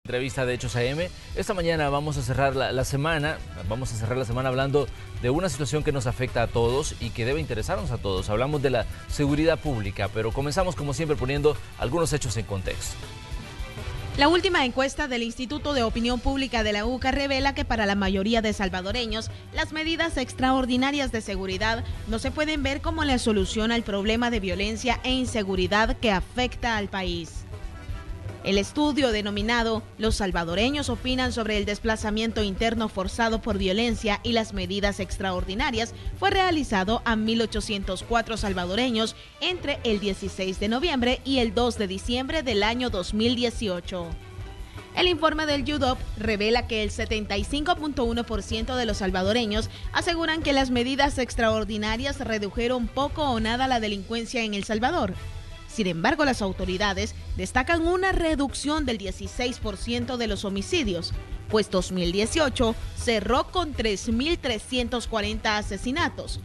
Entrevista de Hechos AM. Esta mañana vamos a cerrar la semana hablando de una situación que nos afecta a todos y que debe interesarnos a todos. Hablamos de la seguridad pública, pero comenzamos como siempre poniendo algunos hechos en contexto. La última encuesta del Instituto de Opinión Pública de la UCA revela que para la mayoría de salvadoreños, las medidas extraordinarias de seguridad no se pueden ver como la solución al problema de violencia e inseguridad que afecta al país. El estudio denominado Los salvadoreños opinan sobre el desplazamiento interno forzado por violencia y las medidas extraordinarias fue realizado a 1.804 salvadoreños entre el 16 de noviembre y el 2 de diciembre del año 2018. El informe del YUDOP revela que el 75.1% de los salvadoreños aseguran que las medidas extraordinarias redujeron poco o nada la delincuencia en El Salvador. Sin embargo, las autoridades destacan una reducción del 16% de los homicidios, pues 2018 cerró con 3.340 asesinatos.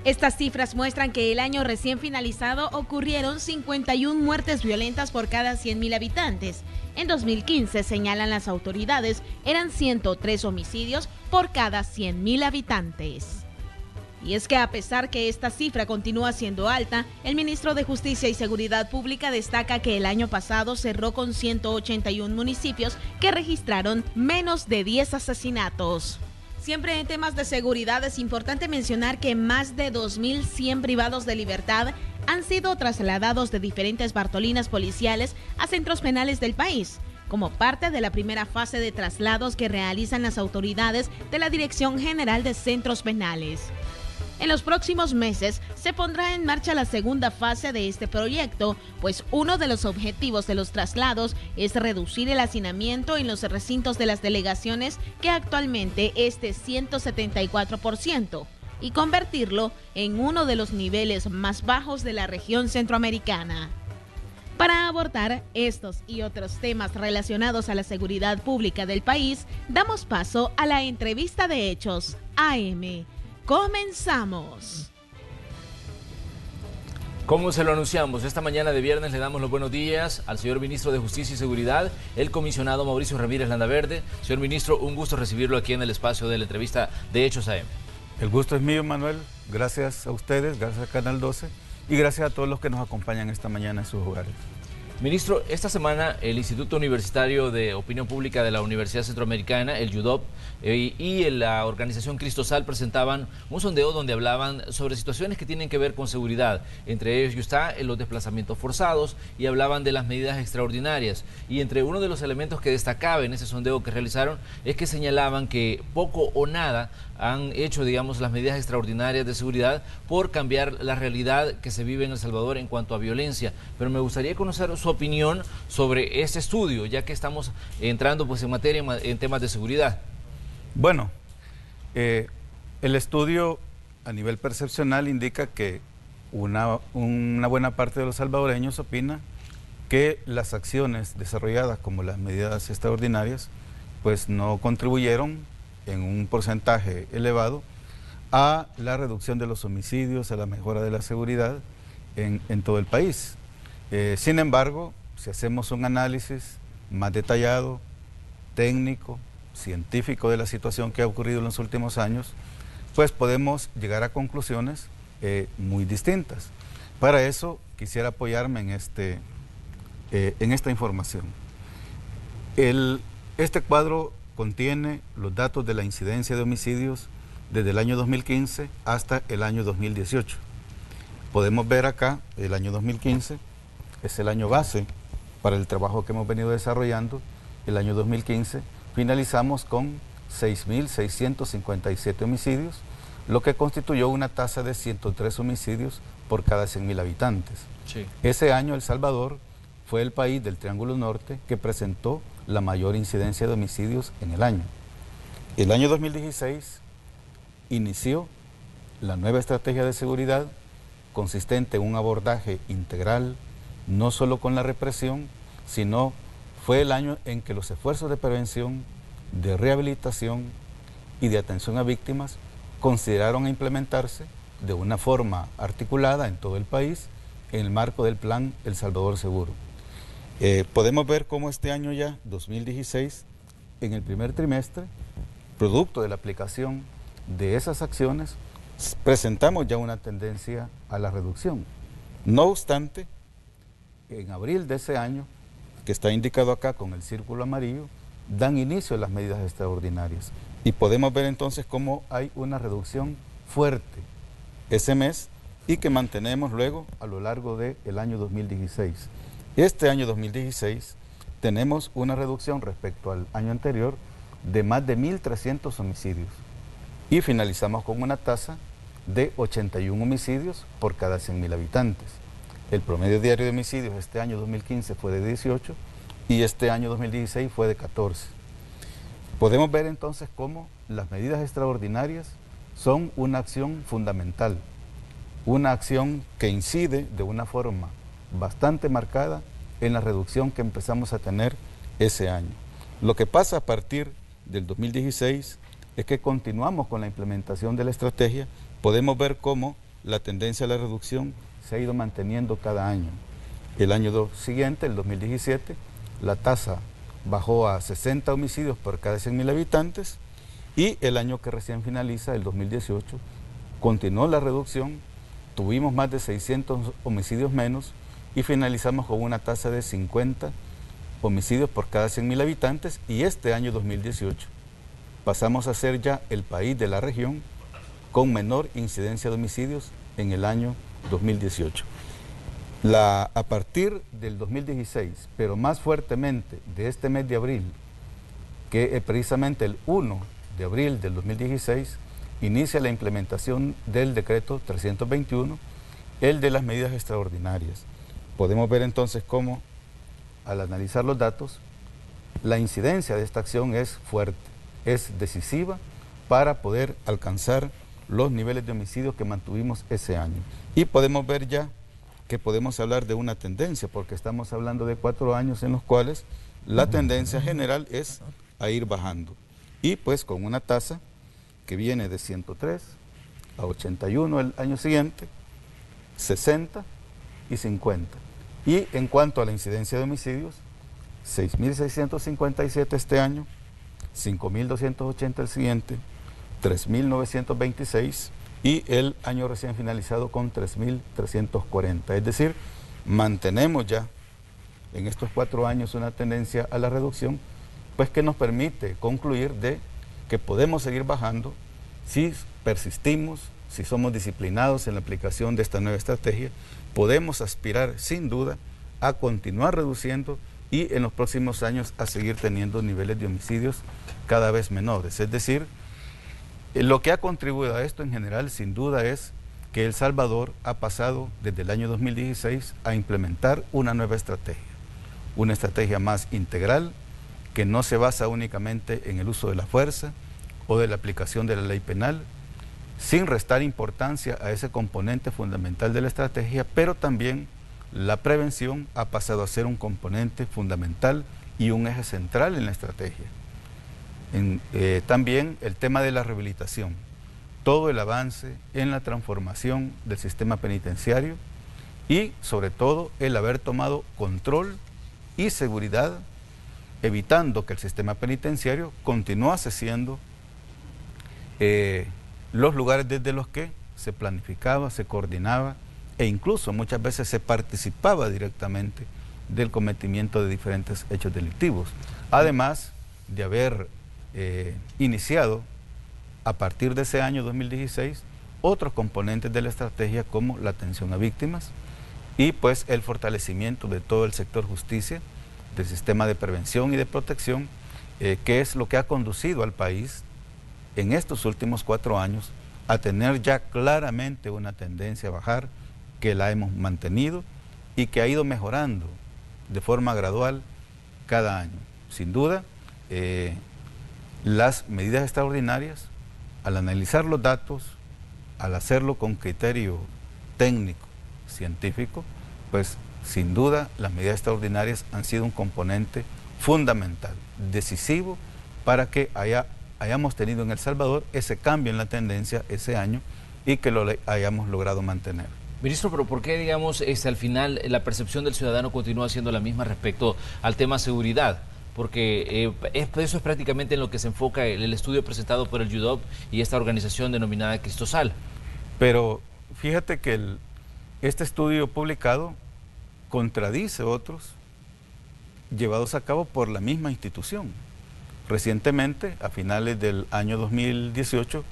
Estas cifras muestran que el año recién finalizado ocurrieron 51 muertes violentas por cada 100.000 habitantes. En 2015, señalan las autoridades, eran 103 homicidios por cada 100.000 habitantes. Y es que a pesar que esta cifra continúa siendo alta, el ministro de Justicia y Seguridad Pública destaca que el año pasado cerró con 181 municipios que registraron menos de 10 asesinatos. Siempre en temas de seguridad es importante mencionar que más de 2.100 privados de libertad han sido trasladados de diferentes bartolinas policiales a centros penales del país, como parte de la primera fase de traslados que realizan las autoridades de la Dirección General de Centros Penales. En los próximos meses se pondrá en marcha la segunda fase de este proyecto, pues uno de los objetivos de los traslados es reducir el hacinamiento en los recintos de las delegaciones, que actualmente es de 174%, y convertirlo en uno de los niveles más bajos de la región centroamericana. Para abordar estos y otros temas relacionados a la seguridad pública del país, damos paso a la entrevista de Hechos AM. ¡Comenzamos! Como se lo anunciamos, esta mañana de viernes le damos los buenos días al señor ministro de Justicia y Seguridad, el comisionado Mauricio Ramírez Landaverde. Señor ministro, un gusto recibirlo aquí en el espacio de la entrevista de Hechos AM. El gusto es mío, Manuel. Gracias a ustedes, gracias a Canal 12 y gracias a todos los que nos acompañan esta mañana en sus hogares. Ministro, esta semana el Instituto Universitario de Opinión Pública de la Universidad Centroamericana, el YUDOP, y la organización Cristosal presentaban un sondeo donde hablaban sobre situaciones que tienen que ver con seguridad. Entre ellos está los desplazamientos forzados y hablaban de las medidas extraordinarias. Y entre uno de los elementos que destacaba en ese sondeo que realizaron es que señalaban que poco o nada han hecho, digamos, las medidas extraordinarias de seguridad por cambiar la realidad que se vive en El Salvador en cuanto a violencia. Pero me gustaría conocer su opinión sobre este estudio, ya que estamos entrando pues en materia en temas de seguridad. Bueno, el estudio a nivel percepcional indica que una buena parte de los salvadoreños opina que las acciones desarrolladas como las medidas extraordinarias pues no contribuyeron en un porcentaje elevado a la reducción de los homicidios, a la mejora de la seguridad en todo el país. Sin embargo, si hacemos un análisis más detallado, técnico, científico de la situación que ha ocurrido en los últimos años, pues podemos llegar a conclusiones muy distintas. Para eso quisiera apoyarme en esta información. Este cuadro contiene los datos de la incidencia de homicidios desde el año 2015 hasta el año 2018. Podemos ver acá el año 2015, es el año base para el trabajo que hemos venido desarrollando. El año 2015 finalizamos con 6.657 homicidios, lo que constituyó una tasa de 103 homicidios por cada 100.000 habitantes. Sí. Ese año El Salvador fue el país del Triángulo Norte que presentó la mayor incidencia de homicidios en el año. El año 2016 inició la nueva estrategia de seguridad consistente en un abordaje integral, no solo con la represión, sino fue el año en que los esfuerzos de prevención, de rehabilitación y de atención a víctimas consideraron implementarse de una forma articulada en todo el país en el marco del plan El Salvador Seguro. Podemos ver cómo este año ya, 2016, en el primer trimestre, producto de la aplicación de esas acciones, presentamos ya una tendencia a la reducción. No obstante, en abril de ese año, que está indicado acá con el círculo amarillo, dan inicio a las medidas extraordinarias. Y podemos ver entonces cómo hay una reducción fuerte ese mes y que mantenemos luego a lo largo del año 2016. Este año 2016 tenemos una reducción respecto al año anterior de más de 1.300 homicidios y finalizamos con una tasa de 81 homicidios por cada 100.000 habitantes. El promedio diario de homicidios este año 2015 fue de 18 y este año 2016 fue de 14. Podemos ver entonces cómo las medidas extraordinarias son una acción fundamental, una acción que incide de una forma bastante marcada en la reducción que empezamos a tener ese año. Lo que pasa a partir del 2016 es que continuamos con la implementación de la estrategia, podemos ver cómo la tendencia a la reducción se ha ido manteniendo cada año. El año siguiente, el 2017, la tasa bajó a 60 homicidios por cada 100.000 habitantes y el año que recién finaliza, el 2018, continuó la reducción, tuvimos más de 600 homicidios menos y finalizamos con una tasa de 50 homicidios por cada 100.000 habitantes y este año 2018 pasamos a ser ya el país de la región con menor incidencia de homicidios en el año 2018. A partir del 2016, pero más fuertemente de este mes de abril, que precisamente el 1 de abril del 2016, inicia la implementación del decreto 321, el de las medidas extraordinarias. Podemos ver entonces cómo, al analizar los datos, la incidencia de esta acción es fuerte, es decisiva para poder alcanzar los niveles de homicidios que mantuvimos ese año. Y podemos ver ya que podemos hablar de una tendencia, porque estamos hablando de 4 años en los cuales la tendencia general es a ir bajando. Y pues con una tasa que viene de 103 a 81 el año siguiente, 60 y 50. Y en cuanto a la incidencia de homicidios, 6.657 este año, 5.280 el siguiente, 3.926 y el año recién finalizado con 3.340. Es decir, mantenemos ya en estos 4 años una tendencia a la reducción, pues que nos permite concluir de que podemos seguir bajando si persistimos, si somos disciplinados en la aplicación de esta nueva estrategia, podemos aspirar sin duda a continuar reduciendo y en los próximos años a seguir teniendo niveles de homicidios cada vez menores. Es decir, lo que ha contribuido a esto en general sin duda es que El Salvador ha pasado desde el año 2016 a implementar una nueva estrategia, una estrategia más integral que no se basa únicamente en el uso de la fuerza o de la aplicación de la ley penal, sin restar importancia a ese componente fundamental de la estrategia, pero también la prevención ha pasado a ser un componente fundamental y un eje central en la estrategia. También el tema de la rehabilitación, todo el avance en la transformación del sistema penitenciario y sobre todo el haber tomado control y seguridad, evitando que el sistema penitenciario continuase siendo los lugares desde los que se planificaba, se coordinaba e incluso muchas veces se participaba directamente del cometimiento de diferentes hechos delictivos. Además de haber iniciado a partir de ese año 2016 otros componentes de la estrategia como la atención a víctimas y pues el fortalecimiento de todo el sector justicia, del sistema de prevención y de protección, que es lo que ha conducido al país en estos últimos 4 años a tener ya claramente una tendencia a bajar, que la hemos mantenido y que ha ido mejorando de forma gradual cada año. Sin duda, las medidas extraordinarias, al analizar los datos, al hacerlo con criterio técnico, científico, pues sin duda las medidas extraordinarias han sido un componente fundamental, decisivo, para que hayamos tenido en El Salvador ese cambio en la tendencia ese año y que lo hayamos logrado mantener. Ministro, pero ¿por qué, digamos, al final la percepción del ciudadano continúa siendo la misma respecto al tema seguridad? Porque eso es prácticamente en lo que se enfoca el estudio presentado por el YUDOP y esta organización denominada Cristosal. Pero fíjate que este estudio publicado contradice otros llevados a cabo por la misma institución. Recientemente, a finales del año 2018,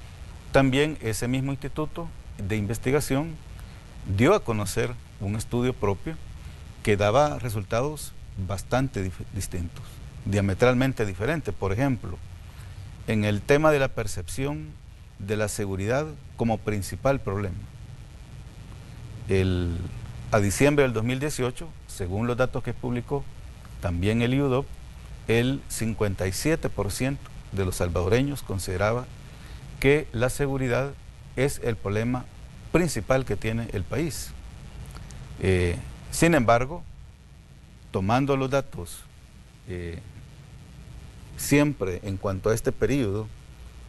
también ese mismo instituto de investigación dio a conocer un estudio propio que daba resultados bastante distintos, diametralmente diferentes. Por ejemplo, en el tema de la percepción de la seguridad como principal problema. A diciembre del 2018, según los datos que publicó también el YUDOP, el 57% de los salvadoreños consideraba que la seguridad es el problema principal que tiene el país. Sin embargo, tomando los datos siempre en cuanto a este periodo,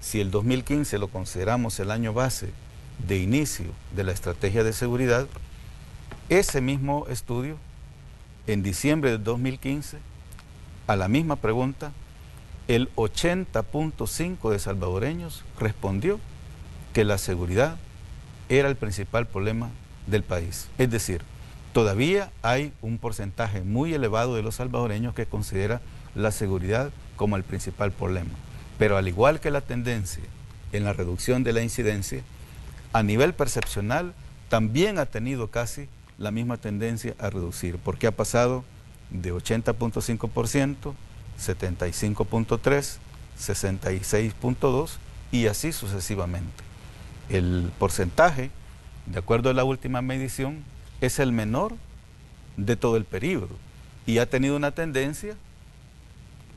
si el 2015 lo consideramos el año base de inicio de la estrategia de seguridad, ese mismo estudio, en diciembre del 2015, a la misma pregunta, el 80.5% de salvadoreños respondió que la seguridad era el principal problema del país. Es decir, todavía hay un porcentaje muy elevado de los salvadoreños que considera la seguridad como el principal problema. Pero al igual que la tendencia en la reducción de la incidencia, a nivel percepcional también ha tenido casi la misma tendencia a reducir, porque ha pasado de 80.5%, 75.3%, 66.2% y así sucesivamente. El porcentaje, de acuerdo a la última medición, es el menor de todo el periodo y ha tenido una tendencia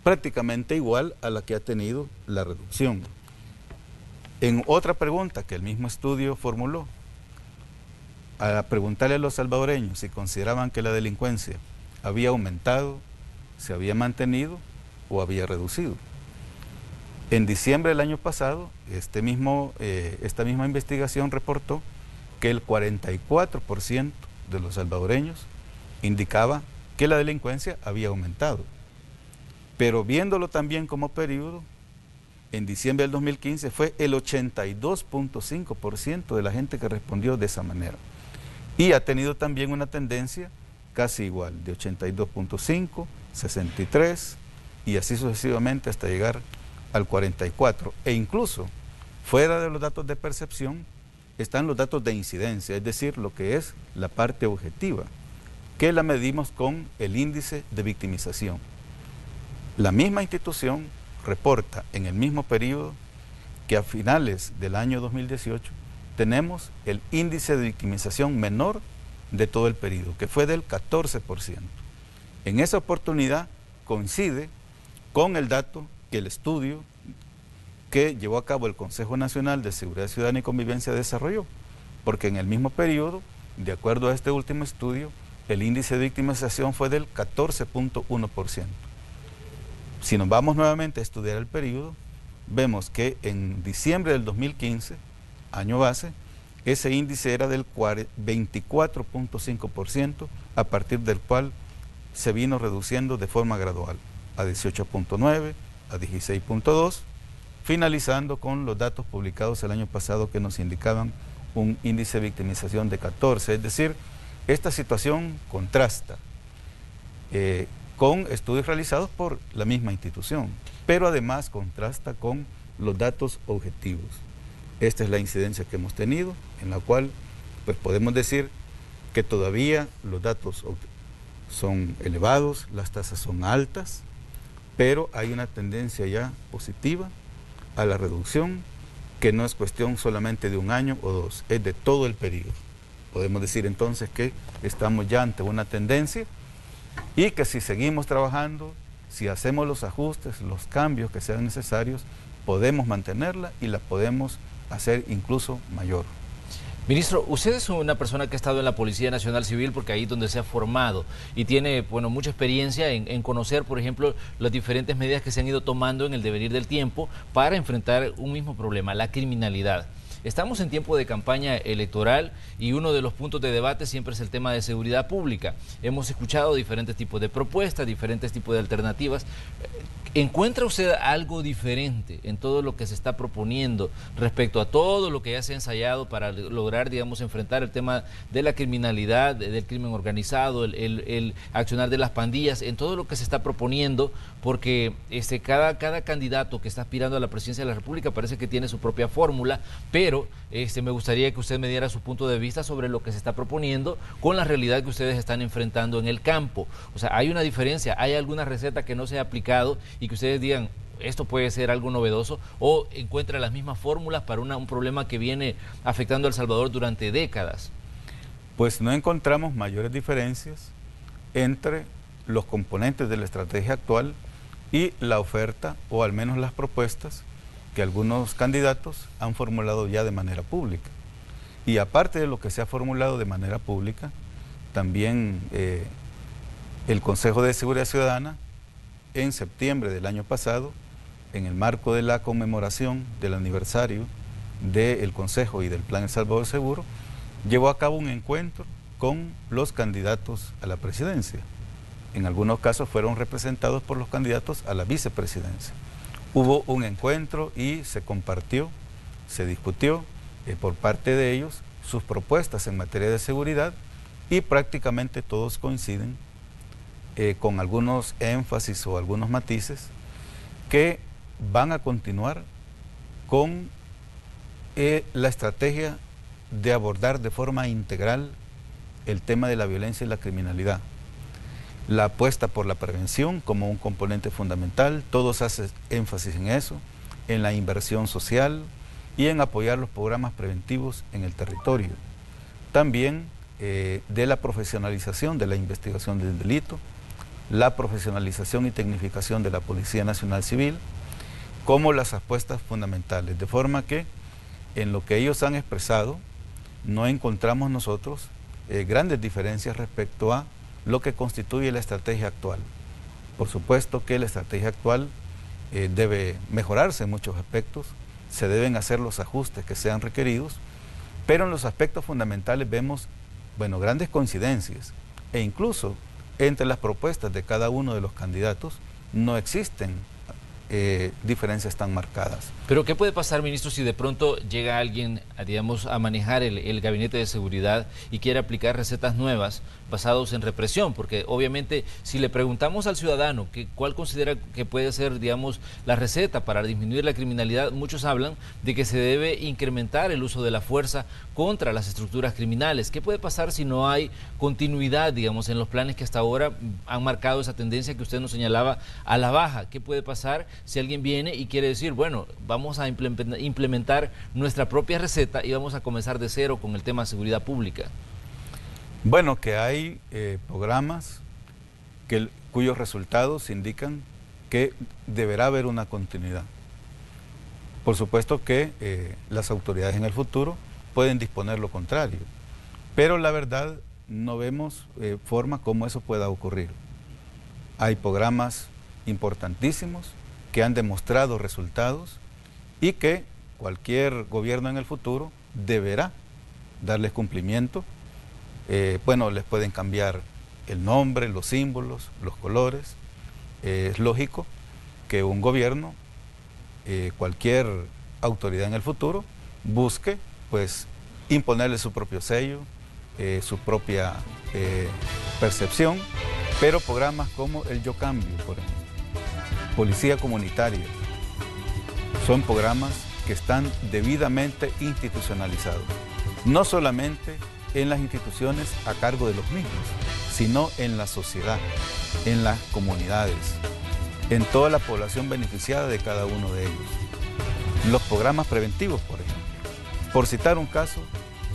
prácticamente igual a la que ha tenido la reducción. En otra pregunta que el mismo estudio formuló, a preguntarle a los salvadoreños si consideraban que la delincuencia había aumentado, se había mantenido o había reducido. En diciembre del año pasado, esta misma investigación reportó que el 44% de los salvadoreños indicaba que la delincuencia había aumentado. Pero viéndolo también como periodo, en diciembre del 2015 fue el 82.5% de la gente que respondió de esa manera. Y ha tenido también una tendencia casi igual, de 82.5, 63 y así sucesivamente hasta llegar al 44. E incluso, fuera de los datos de percepción, están los datos de incidencia, es decir, lo que es la parte objetiva, que la medimos con el índice de victimización. La misma institución reporta en el mismo periodo que a finales del año 2018 tenemos el índice de victimización menor de todo el periodo, que fue del 14%. En esa oportunidad coincide con el dato que el estudio que llevó a cabo el Consejo Nacional de Seguridad Ciudadana y Convivencia desarrolló, porque en el mismo periodo, de acuerdo a este último estudio, el índice de victimización fue del 14.1%. Si nos vamos nuevamente a estudiar el periodo, vemos que en diciembre del 2015, año base, ese índice era del 24.5%, a partir del cual se vino reduciendo de forma gradual a 18.9, a 16.2, finalizando con los datos publicados el año pasado que nos indicaban un índice de victimización de 14. Es decir, esta situación contrasta con estudios realizados por la misma institución, pero además contrasta con los datos objetivos. Esta es la incidencia que hemos tenido, en la cual pues podemos decir que todavía los datos son elevados, las tasas son altas, pero hay una tendencia ya positiva a la reducción, que no es cuestión solamente de un año o dos, es de todo el periodo. Podemos decir entonces que estamos ya ante una tendencia y que si seguimos trabajando, si hacemos los ajustes, los cambios que sean necesarios, podemos mantenerla y la podemos hacer incluso mayor. Ministro, usted es una persona que ha estado en la Policía Nacional Civil porque ahí es donde se ha formado y tiene, bueno, mucha experiencia en conocer, por ejemplo, las diferentes medidas que se han ido tomando en el devenir del tiempo para enfrentar un mismo problema, la criminalidad. Estamos en tiempo de campaña electoral y uno de los puntos de debate siempre es el tema de seguridad pública. Hemos escuchado diferentes tipos de propuestas, diferentes tipos de alternativas. ¿Encuentra usted algo diferente en todo lo que se está proponiendo respecto a todo lo que ya se ha ensayado para lograr, digamos, enfrentar el tema de la criminalidad, del crimen organizado, el accionar de las pandillas, en todo lo que se está proponiendo? Porque cada candidato que está aspirando a la presidencia de la República parece que tiene su propia fórmula, pero me gustaría que usted me diera su punto de vista sobre lo que se está proponiendo con la realidad que ustedes están enfrentando en el campo. O sea, ¿hay una diferencia? ¿Hay alguna receta que no se ha aplicado y que ustedes digan, esto puede ser algo novedoso, o encuentra las mismas fórmulas para un problema que viene afectando a El Salvador durante décadas? Pues no encontramos mayores diferencias entre los componentes de la estrategia actual y la oferta, o al menos las propuestas que algunos candidatos han formulado ya de manera pública. Y aparte de lo que se ha formulado de manera pública, también el Consejo de Seguridad Ciudadana, en septiembre del año pasado, en el marco de la conmemoración del aniversario del Consejo y del Plan El Salvador Seguro, llevó a cabo un encuentro con los candidatos a la presidencia. En algunos casos fueron representados por los candidatos a la vicepresidencia. Hubo un encuentro y se compartió, se discutió por parte de ellos sus propuestas en materia de seguridad, y prácticamente todos coinciden, con algunos énfasis o algunos matices, que van a continuar con la estrategia de abordar de forma integral el tema de la violencia y la criminalidad. La apuesta por la prevención como un componente fundamental, todos hacen énfasis en eso, en la inversión social y en apoyar los programas preventivos en el territorio. También de la profesionalización de la investigación del delito, la profesionalización y tecnificación de la Policía Nacional Civil, como las apuestas fundamentales, de forma que en lo que ellos han expresado no encontramos nosotros grandes diferencias respecto a lo que constituye la estrategia actual. Por supuesto que la estrategia actual debe mejorarse en muchos aspectos, se deben hacer los ajustes que sean requeridos, pero en los aspectos fundamentales vemos, bueno, grandes coincidencias, e incluso entre las propuestas de cada uno de los candidatos no existen diferencias tan marcadas. Pero ¿qué puede pasar, ministro, si de pronto llega alguien, digamos, a manejar el gabinete de seguridad y quiere aplicar recetas nuevas basadas en represión? Porque obviamente si le preguntamos al ciudadano cuál considera que puede ser, digamos, la receta para disminuir la criminalidad, muchos hablan de que se debe incrementar el uso de la fuerza contra las estructuras criminales. ¿Qué puede pasar si no hay continuidad, digamos, en los planes que hasta ahora han marcado esa tendencia que usted nos señalaba a la baja? ¿Qué puede pasar si alguien viene y quiere decir, bueno, vamos a implementar nuestra propia receta y vamos a comenzar de cero con el tema de seguridad pública? Bueno, que hay programas cuyos resultados indican que deberá haber una continuidad. Por supuesto que las autoridades en el futuro pueden disponer lo contrario, pero la verdad no vemos forma como eso pueda ocurrir. Hay programas importantísimos que han demostrado resultados y que cualquier gobierno en el futuro deberá darles cumplimiento. Bueno, les pueden cambiar el nombre, los símbolos, los colores. Es lógico que un gobierno, cualquier autoridad en el futuro, busque pues imponerle su propio sello, su propia percepción, pero programas como el Yo Cambio, por ejemplo, Policía Comunitaria, son programas que están debidamente institucionalizados, no solamente en las instituciones a cargo de los mismos, sino en la sociedad, en las comunidades, en toda la población beneficiada de cada uno de ellos. Los programas preventivos, por ejemplo. Por citar un caso,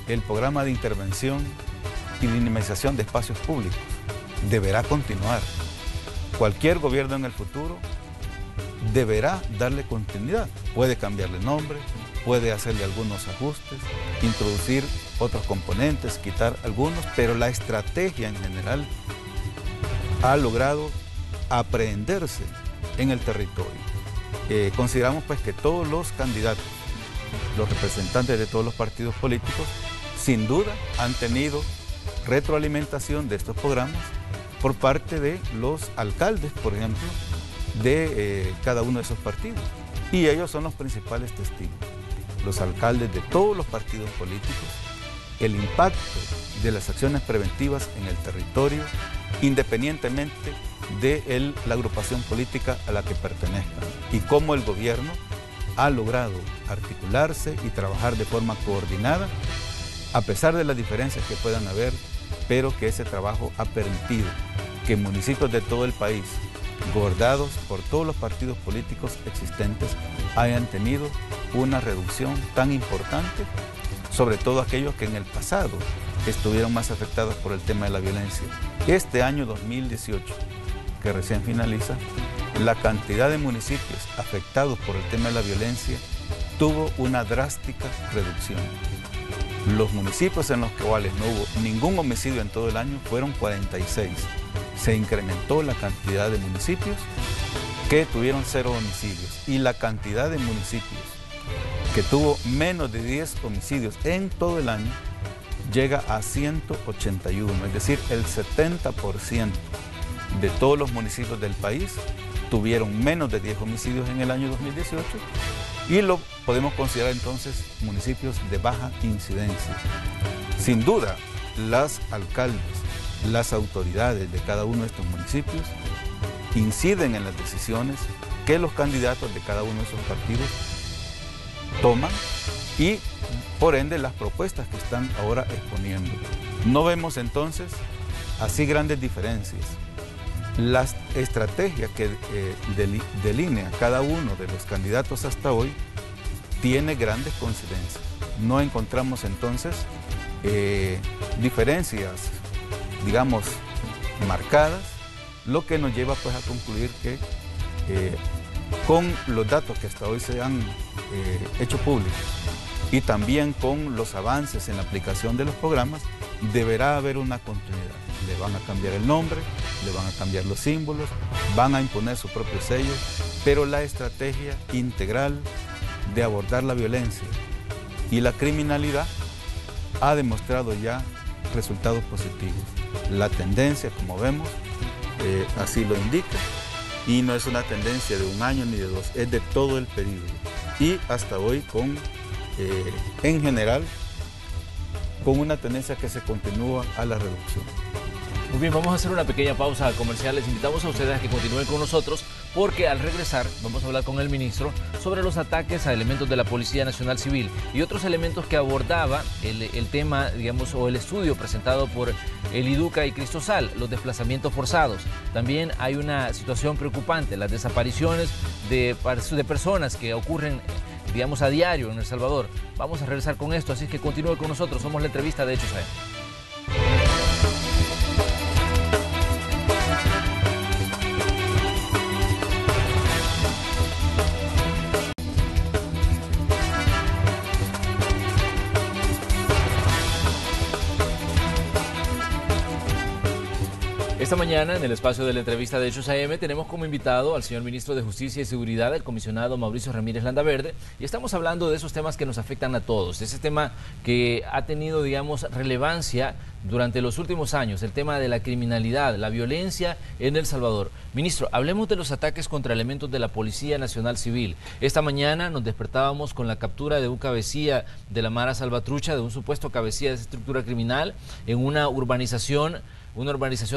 el programa de intervención y dinamización de espacios públicos deberá continuar. Cualquier gobierno en el futuro deberá darle continuidad. Puede cambiarle nombre, puede hacerle algunos ajustes, introducir otros componentes, quitar algunos, pero la estrategia en general ha logrado aprehenderse en el territorio. Consideramos pues que todos los candidatos los representantes de todos los partidos políticos, sin duda han tenido retroalimentación de estos programas por parte de los alcaldes, por ejemplo, de cada uno de esos partidos. Y ellos son los principales testigos, los alcaldes de todos los partidos políticos, el impacto de las acciones preventivas en el territorio, independientemente de la agrupación política a la que pertenezcan, y cómo el gobierno ha logrado articularse y trabajar de forma coordinada, a pesar de las diferencias que puedan haber, pero que ese trabajo ha permitido que municipios de todo el país, gobernados por todos los partidos políticos existentes, hayan tenido una reducción tan importante, sobre todo aquellos que en el pasado estuvieron más afectados por el tema de la violencia. Este año 2018, que recién finaliza, la cantidad de municipios afectados por el tema de la violencia tuvo una drástica reducción. Los municipios en los cuales no hubo ningún homicidio en todo el año fueron 46. Se incrementó la cantidad de municipios que tuvieron 0 homicidios y la cantidad de municipios que tuvo menos de 10 homicidios en todo el año llega a 181, es decir, el 70% de todos los municipios del país tuvieron menos de 10 homicidios en el año 2018 y lo podemos considerar entonces municipios de baja incidencia. Sin duda, las alcaldes, las autoridades de cada uno de estos municipios inciden en las decisiones que los candidatos de cada uno de esos partidos toman y por ende las propuestas que están ahora exponiendo. No vemos entonces así grandes diferencias. La estrategia que delinea cada uno de los candidatos hasta hoy tiene grandes coincidencias. No encontramos entonces diferencias, digamos, marcadas, lo que nos lleva pues a concluir que con los datos que hasta hoy se han hecho públicos y también con los avances en la aplicación de los programas, deberá haber una continuidad. Le van a cambiar el nombre, le van a cambiar los símbolos, van a imponer su propio sello, pero la estrategia integral de abordar la violencia y la criminalidad ha demostrado ya resultados positivos. La tendencia, como vemos, así lo indica, y no es una tendencia de un año ni de dos, es de todo el periodo. Y hasta hoy en general, con una tendencia que se continúa a la reducción. Muy bien, vamos a hacer una pequeña pausa comercial. Les invitamos a ustedes a que continúen con nosotros porque al regresar vamos a hablar con el ministro sobre los ataques a elementos de la Policía Nacional Civil y otros elementos que abordaba el tema, digamos, o el estudio presentado por el IDUCA y Cristosal, los desplazamientos forzados. También hay una situación preocupante, las desapariciones de personas que ocurren, digamos, a diario en El Salvador. Vamos a regresar con esto, así que continúe con nosotros. Somos la entrevista de Hechos AM. Esta mañana, en el espacio de la entrevista de Hechos AM, tenemos como invitado al señor ministro de Justicia y Seguridad, el comisionado Mauricio Ramírez Landaverde, y estamos hablando de esos temas que nos afectan a todos. Ese tema que ha tenido, digamos, relevancia durante los últimos años, el tema de la criminalidad, la violencia en El Salvador. Ministro, hablemos de los ataques contra elementos de la Policía Nacional Civil. Esta mañana nos despertábamos con la captura de un cabecilla de la Mara Salvatrucha, de un supuesto cabecilla de esa estructura criminal, en una urbanización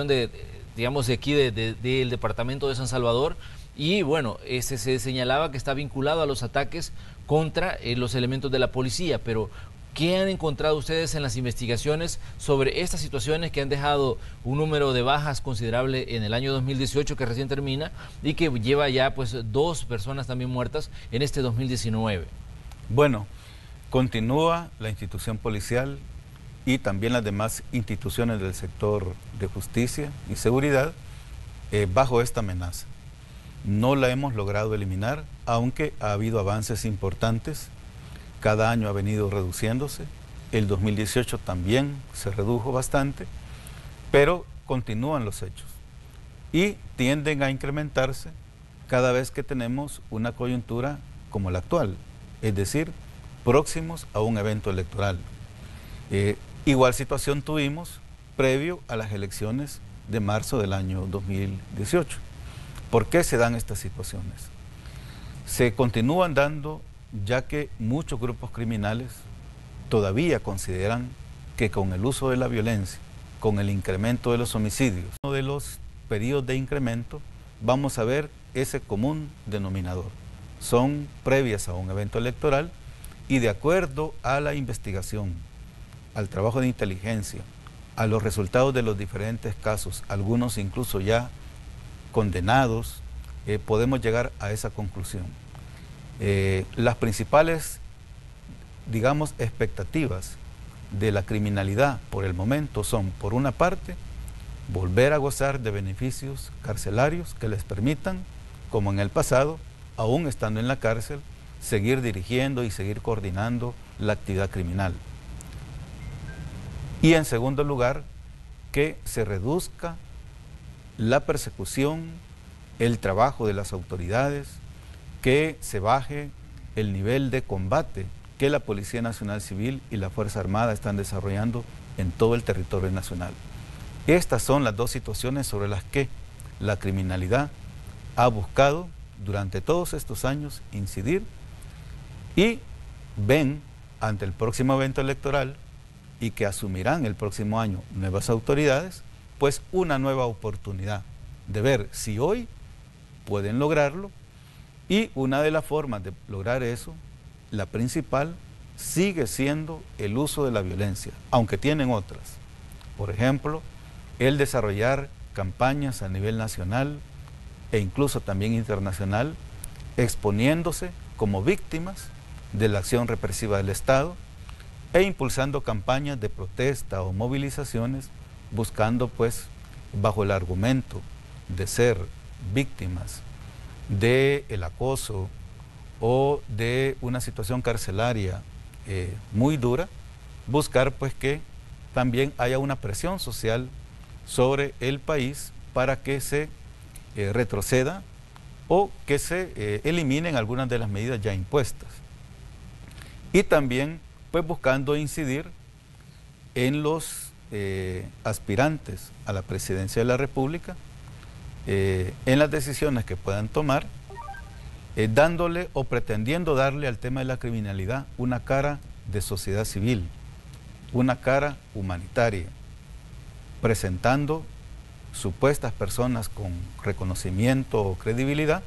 de, digamos, de aquí del departamento de San Salvador, y bueno, se señalaba que está vinculado a los ataques contra los elementos de la policía, pero ¿qué han encontrado ustedes en las investigaciones sobre estas situaciones que han dejado un número de bajas considerable en el año 2018 que recién termina y que lleva ya pues 2 personas también muertas en este 2019? Bueno, continúa la institución policial y también las demás instituciones del sector de justicia y seguridad bajo esta amenaza. No la hemos logrado eliminar, aunque ha habido avances importantes. Cada año ha venido reduciéndose. El 2018 también se redujo bastante, pero continúan los hechos y tienden a incrementarse cada vez que tenemos una coyuntura como la actual, es decir, próximos a un evento electoral. Igual situación tuvimos previo a las elecciones de marzo del año 2018. ¿Por qué se dan estas situaciones? Se continúan dando ya que muchos grupos criminales todavía consideran que con el uso de la violencia, con el incremento de los homicidios, uno de los periodos de incremento, vamos a ver ese común denominador. Son previas a un evento electoral y de acuerdo a la investigación, al trabajo de inteligencia, a los resultados de los diferentes casos, algunos incluso ya condenados, podemos llegar a esa conclusión. Las principales, digamos, expectativas de la criminalidad por el momento son, por una parte, volver a gozar de beneficios carcelarios que les permitan, como en el pasado, aún estando en la cárcel, seguir dirigiendo y seguir coordinando la actividad criminal. Y en segundo lugar, que se reduzca la persecución, el trabajo de las autoridades, que se baje el nivel de combate que la Policía Nacional Civil y la Fuerza Armada están desarrollando en todo el territorio nacional. Estas son las dos situaciones sobre las que la criminalidad ha buscado durante todos estos años incidir y ven ante el próximo evento electoral y que asumirán el próximo año nuevas autoridades, pues una nueva oportunidad de ver si hoy pueden lograrlo, y una de las formas de lograr eso, la principal, sigue siendo el uso de la violencia, aunque tienen otras. Por ejemplo, el desarrollar campañas a nivel nacional e incluso también internacional, exponiéndose como víctimas de la acción represiva del Estado e impulsando campañas de protesta o movilizaciones, buscando pues bajo el argumento de ser víctimas del acoso o de una situación carcelaria muy dura, buscar pues que también haya una presión social sobre el país para que se retroceda o que se eliminen algunas de las medidas ya impuestas. Y también pues buscando incidir en los aspirantes a la presidencia de la República, en las decisiones que puedan tomar, dándole o pretendiendo darle al tema de la criminalidad una cara de sociedad civil, una cara humanitaria, presentando supuestas personas con reconocimiento o credibilidad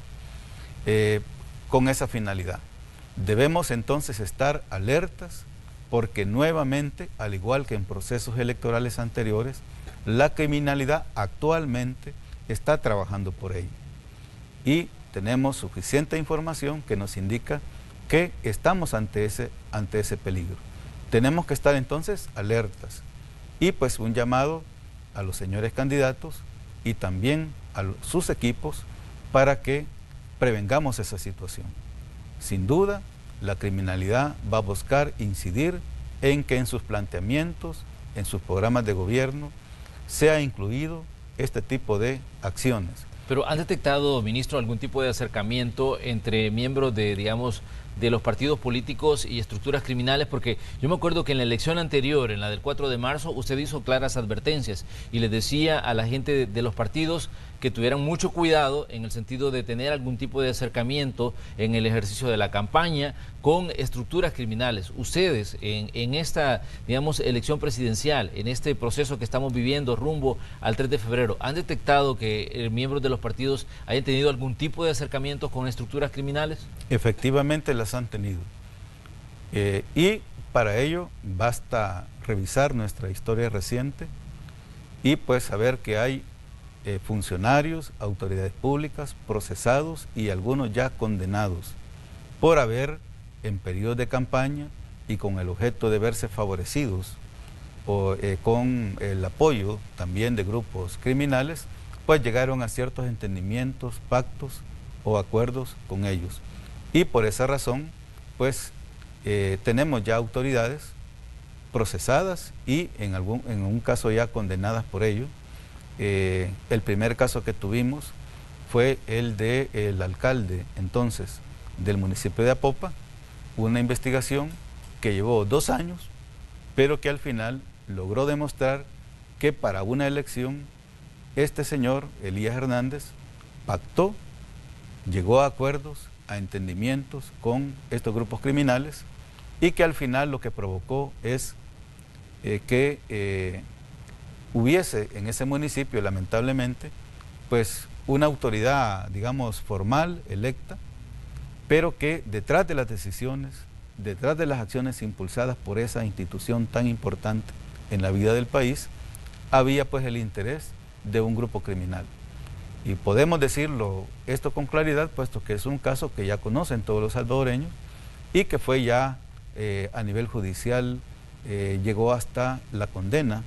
con esa finalidad. Debemos entonces estar alertas porque nuevamente, al igual que en procesos electorales anteriores, la criminalidad actualmente está trabajando por ello. Y tenemos suficiente información que nos indica que estamos ante ese peligro. Tenemos que estar entonces alertas. Y pues un llamado a los señores candidatos y también a sus equipos para que prevengamos esa situación. Sin duda, la criminalidad va a buscar incidir en que en sus planteamientos, en sus programas de gobierno, sea incluido este tipo de acciones. Pero ¿han detectado, ministro, algún tipo de acercamiento entre miembros de, digamos, de los partidos políticos y estructuras criminales? Porque yo me acuerdo que en la elección anterior, en la del 4 de marzo, usted hizo claras advertencias y les decía a la gente de los partidos que tuvieran mucho cuidado en el sentido de tener algún tipo de acercamiento en el ejercicio de la campaña con estructuras criminales. Ustedes en esta, digamos, elección presidencial, en este proceso que estamos viviendo rumbo al 3 de febrero, ¿han detectado que miembros de los partidos hayan tenido algún tipo de acercamiento con estructuras criminales? Efectivamente las han tenido. Y para ello basta revisar nuestra historia reciente y pues saber que hay funcionarios, autoridades públicas procesados y algunos ya condenados por haber en periodos de campaña y con el objeto de verse favorecidos o con el apoyo también de grupos criminales, pues llegaron a ciertos entendimientos, pactos o acuerdos con ellos. Y por esa razón, pues tenemos ya autoridades procesadas y en un caso ya condenadas por ello. El primer caso que tuvimos fue el del alcalde entonces del municipio de Apopa, una investigación que llevó 2 años, pero que al final logró demostrar que para una elección este señor, Elías Hernández, pactó, llegó a acuerdos, a entendimientos con estos grupos criminales y que al final lo que provocó es que hubiese en ese municipio, lamentablemente, pues una autoridad, digamos, formal, electa, pero que detrás de las decisiones, detrás de las acciones impulsadas por esa institución tan importante en la vida del país, había pues el interés de un grupo criminal. Y podemos decirlo esto con claridad, puesto que es un caso que ya conocen todos los salvadoreños y que fue ya a nivel judicial, llegó hasta la condena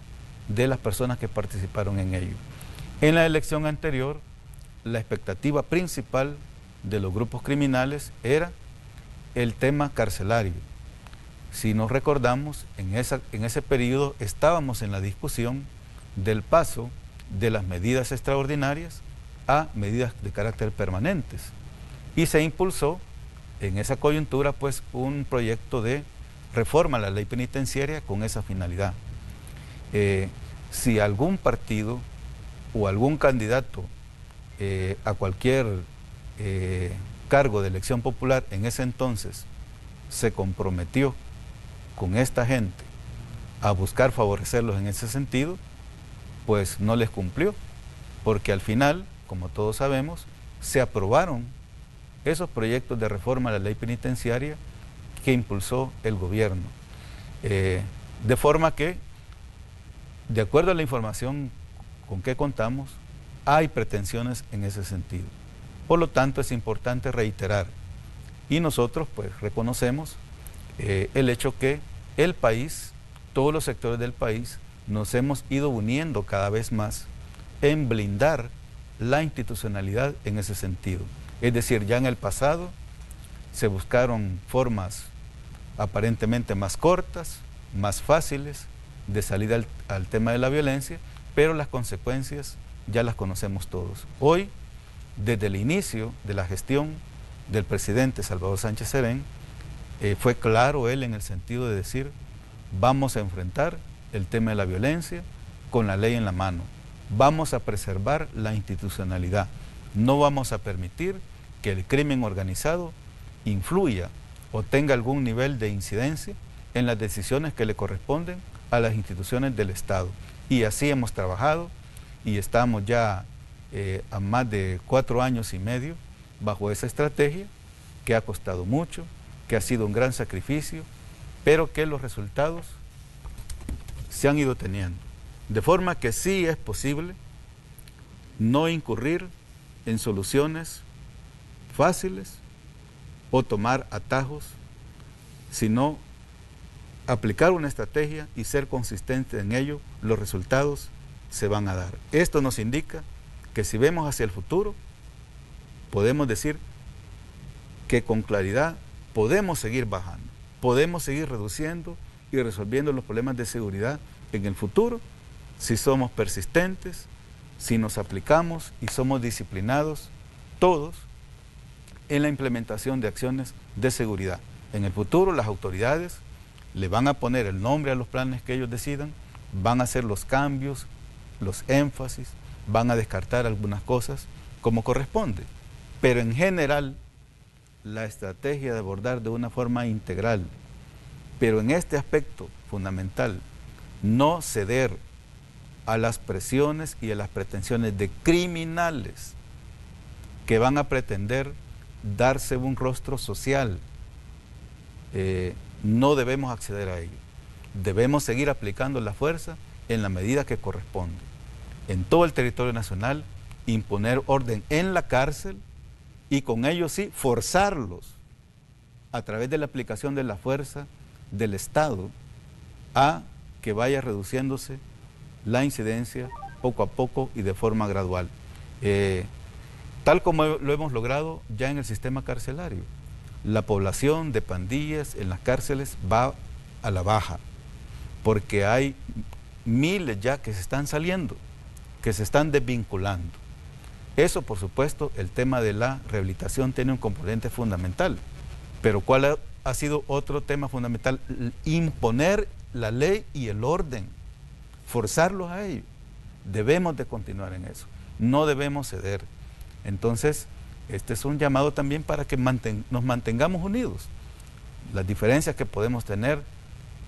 de las personas que participaron en ello. En la elección anterior, la expectativa principal de los grupos criminales era el tema carcelario. Si nos recordamos, en ese periodo estábamos en la discusión del paso de las medidas extraordinarias a medidas de carácter permanentes. Y se impulsó en esa coyuntura pues un proyecto de reforma a la ley penitenciaria con esa finalidad. Si algún partido o algún candidato a cualquier cargo de elección popular en ese entonces se comprometió con esta gente a buscar favorecerlos en ese sentido, pues no les cumplió, porque al final, como todos sabemos, se aprobaron esos proyectos de reforma a la ley penitenciaria que impulsó el gobierno. De forma que, de acuerdo a la información con que contamos, hay pretensiones en ese sentido. Por lo tanto, es importante reiterar, y nosotros pues reconocemos el hecho que el país, todos los sectores del país, nos hemos ido uniendo cada vez más en blindar la institucionalidad en ese sentido. Es decir, ya en el pasado se buscaron formas aparentemente más cortas, más fáciles de salir al tema de la violencia, pero las consecuencias ya las conocemos todos. Hoy, desde el inicio de la gestión del presidente Salvador Sánchez Serén, fue claro él en el sentido de decir, vamos a enfrentar el tema de la violencia con la ley en la mano, vamos a preservar la institucionalidad, no vamos a permitir que el crimen organizado influya o tenga algún nivel de incidencia en las decisiones que le corresponden a las instituciones del Estado. Y así hemos trabajado y estamos ya a más de 4 años y medio bajo esa estrategia que ha costado mucho, que ha sido un gran sacrificio, pero que los resultados se han ido teniendo. De forma que sí es posible no incurrir en soluciones fáciles o tomar atajos, sino aplicar una estrategia y ser consistente en ello, los resultados se van a dar. Esto nos indica que si vemos hacia el futuro, podemos decir que con claridad podemos seguir bajando, podemos seguir reduciendo y resolviendo los problemas de seguridad en el futuro si somos persistentes, si nos aplicamos y somos disciplinados todos en la implementación de acciones de seguridad. En el futuro las autoridades le van a poner el nombre a los planes que ellos decidan, van a hacer los cambios, los énfasis, van a descartar algunas cosas como corresponde. Pero en general, la estrategia de abordar de una forma integral, pero en este aspecto fundamental, no ceder a las presiones y a las pretensiones de criminales que van a pretender darse un rostro social. No debemos acceder a ello. Debemos seguir aplicando la fuerza en la medida que corresponde. En todo el territorio nacional, imponer orden en la cárcel y con ello sí forzarlos a través de la aplicación de la fuerza del Estado a que vaya reduciéndose la incidencia poco a poco y de forma gradual. Tal como lo hemos logrado ya en el sistema carcelario. La población de pandillas en las cárceles va a la baja, porque hay miles ya que se están saliendo, que se están desvinculando. Eso, por supuesto, el tema de la rehabilitación tiene un componente fundamental, pero ¿cuál ha sido otro tema fundamental, imponer la ley y el orden, forzarlos a ello. Debemos de continuar en eso, no debemos ceder. Entonces, este es un llamado también para que nos mantengamos unidos. Las diferencias que podemos tener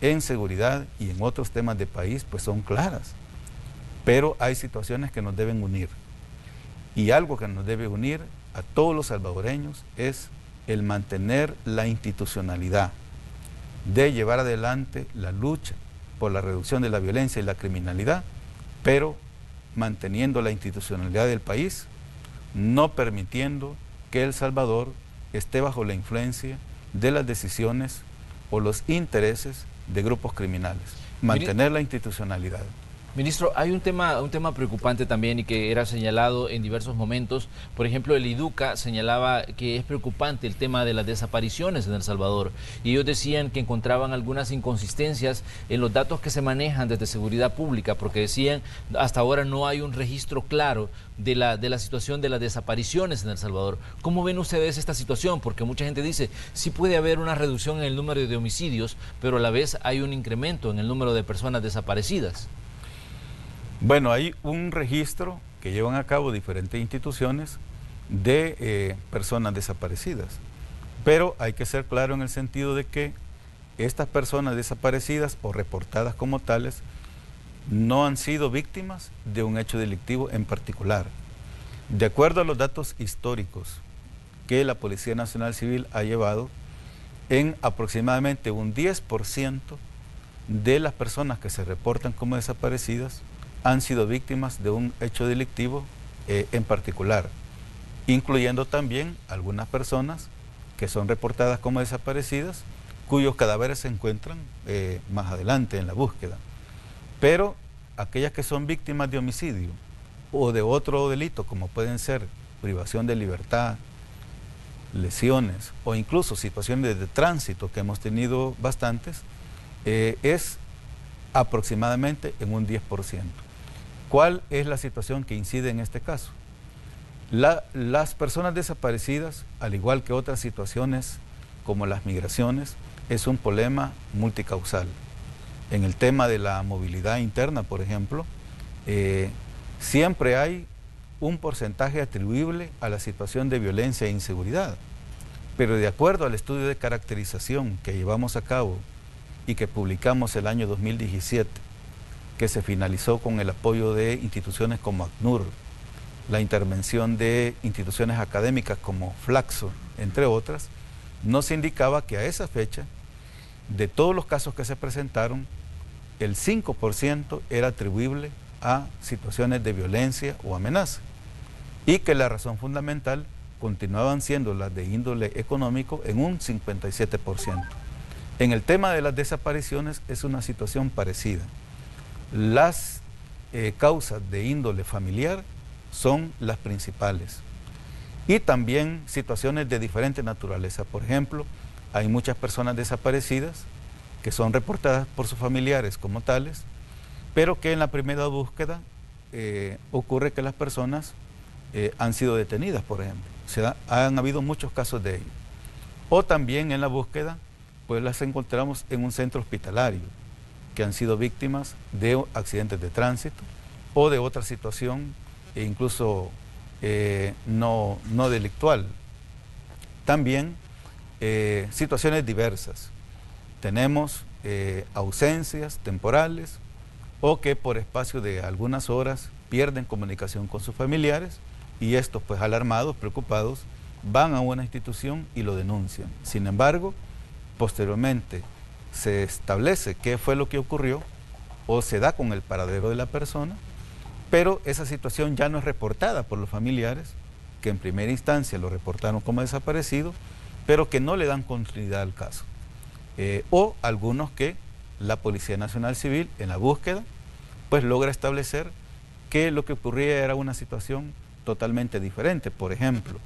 en seguridad y en otros temas de país, pues son claras. Pero hay situaciones que nos deben unir. Y algo que nos debe unir a todos los salvadoreños es el mantener la institucionalidad, de llevar adelante la lucha por la reducción de la violencia y la criminalidad, pero manteniendo la institucionalidad del país, no permitiendo que El Salvador esté bajo la influencia de las decisiones o los intereses de grupos criminales. Mantener la institucionalidad. Ministro, hay un tema preocupante también y que era señalado en diversos momentos. Por ejemplo, el IDUCA señalaba que es preocupante el tema de las desapariciones en El Salvador. Y ellos decían que encontraban algunas inconsistencias en los datos que se manejan desde seguridad pública, porque decían hasta ahora no hay un registro claro de la situación de las desapariciones en El Salvador. ¿Cómo ven ustedes esta situación? Porque mucha gente dice, sí puede haber una reducción en el número de homicidios, pero a la vez hay un incremento en el número de personas desaparecidas. Bueno, hay un registro que llevan a cabo diferentes instituciones de personas desaparecidas, pero hay que ser claro en el sentido de que estas personas desaparecidas o reportadas como tales no han sido víctimas de un hecho delictivo en particular. De acuerdo a los datos históricos que la Policía Nacional Civil ha llevado, en aproximadamente un 10% de las personas que se reportan como desaparecidas han sido víctimas de un hecho delictivo en particular, incluyendo también algunas personas que son reportadas como desaparecidas, cuyos cadáveres se encuentran más adelante en la búsqueda. Pero aquellas que son víctimas de homicidio o de otro delito, como pueden ser privación de libertad, lesiones o incluso situaciones de tránsito, que hemos tenido bastantes, es aproximadamente en un 10%. ¿Cuál es la situación que incide en este caso? Las personas desaparecidas, al igual que otras situaciones como las migraciones, es un problema multicausal. En el tema de la movilidad interna, por ejemplo, siempre hay un porcentaje atribuible a la situación de violencia e inseguridad, pero de acuerdo al estudio de caracterización que llevamos a cabo y que publicamos el año 2017, que se finalizó con el apoyo de instituciones como ACNUR, la intervención de instituciones académicas como Flaxo, entre otras, nos indicaba que a esa fecha, de todos los casos que se presentaron, el 5% era atribuible a situaciones de violencia o amenaza, y que la razón fundamental continuaban siendo las de índole económico en un 57%. En el tema de las desapariciones es una situación parecida. Las causas de índole familiar son las principales y también situaciones de diferente naturaleza. Por ejemplo, hay muchas personas desaparecidas que son reportadas por sus familiares como tales, pero que en la primera búsqueda ocurre que las personas han sido detenidas, por ejemplo. Han habido muchos casos de ello. O también en la búsqueda, pues las encontramos en un centro hospitalario, que han sido víctimas de accidentes de tránsito o de otra situación, incluso no delictual. También situaciones diversas. Tenemos ausencias temporales o que por espacio de algunas horas pierden comunicación con sus familiares y estos, pues alarmados, preocupados, van a una institución y lo denuncian. Sin embargo, posteriormente se establece qué fue lo que ocurrió o se da con el paradero de la persona, pero esa situación ya no es reportada por los familiares, que en primera instancia lo reportaron como desaparecido, pero que no le dan continuidad al caso. O algunos que la Policía Nacional Civil, en la búsqueda, pues logra establecer que lo que ocurría era una situación totalmente diferente. Por ejemplo,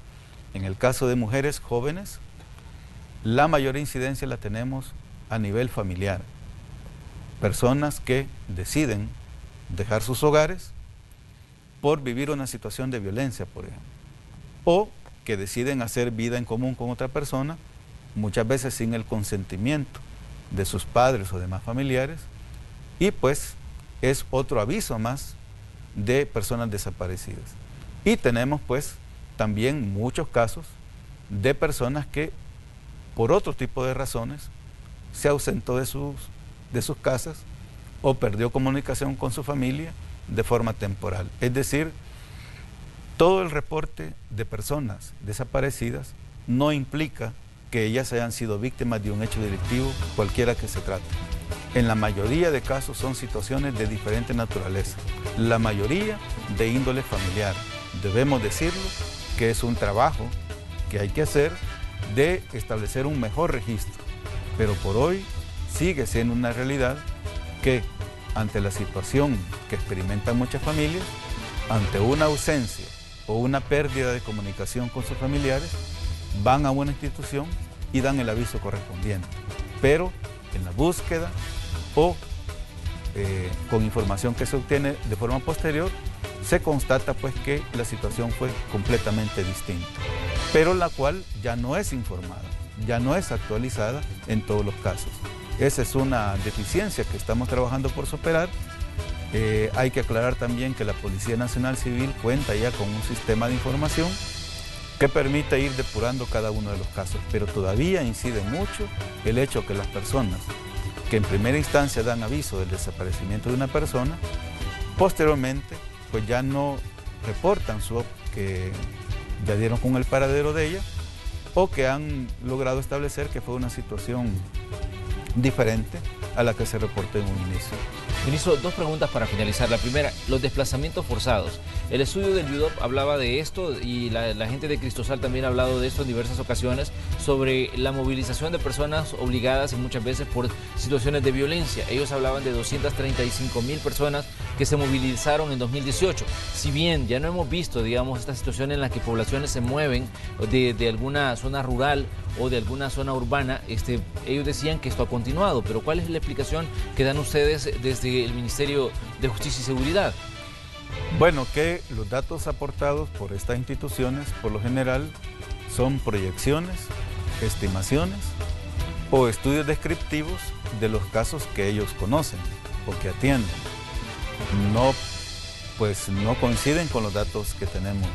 en el caso de mujeres jóvenes, la mayor incidencia la tenemos a nivel familiar. Personas que deciden dejar sus hogares por vivir una situación de violencia, por ejemplo, o que deciden hacer vida en común con otra persona, muchas veces sin el consentimiento de sus padres o demás familiares, y pues es otro aviso más de personas desaparecidas. Y tenemos pues también muchos casos de personas que por otro tipo de razones se ausentó de sus casas o perdió comunicación con su familia de forma temporal. Es decir, todo el reporte de personas desaparecidas no implica que ellas hayan sido víctimas de un hecho delictivo, cualquiera que se trate. En la mayoría de casos son situaciones de diferente naturaleza, la mayoría de índole familiar. Debemos decirlo, que es un trabajo que hay que hacer de establecer un mejor registro, pero por hoy sigue siendo una realidad que ante la situación que experimentan muchas familias, ante una ausencia o una pérdida de comunicación con sus familiares, van a una institución y dan el aviso correspondiente. Pero en la búsqueda o con información que se obtiene de forma posterior, se constata pues que la situación fue completamente distinta, pero la cual ya no es informada, ya no es actualizada en todos los casos. Esa es una deficiencia que estamos trabajando por superar. Hay que aclarar también que la Policía Nacional Civil cuenta ya con un sistema de información que permite ir depurando cada uno de los casos, pero todavía incide mucho el hecho que las personas que en primera instancia dan aviso del desaparecimiento de una persona, posteriormente pues ya no reportan que ya dieron con el paradero de ella o que han logrado establecer que fue una situación diferente a la que se reportó en un inicio. Ministro, dos preguntas para finalizar. La primera, los desplazamientos forzados. El estudio del UDOP hablaba de esto y la gente de Cristosal también ha hablado de esto en diversas ocasiones, sobre la movilización de personas obligadas y muchas veces por situaciones de violencia. Ellos hablaban de 235.000 personas que se movilizaron en 2018. Si bien ya no hemos visto, digamos, esta situación en la que poblaciones se mueven de alguna zona rural o de alguna zona urbana, ellos decían que esto ha continuado, pero ¿cuál es la explicación que dan ustedes desde el Ministerio de Justicia y Seguridad? Bueno, que los datos aportados por estas instituciones, por lo general, son proyecciones, estimaciones o estudios descriptivos de los casos que ellos conocen o que atienden. No coinciden con los datos que tenemos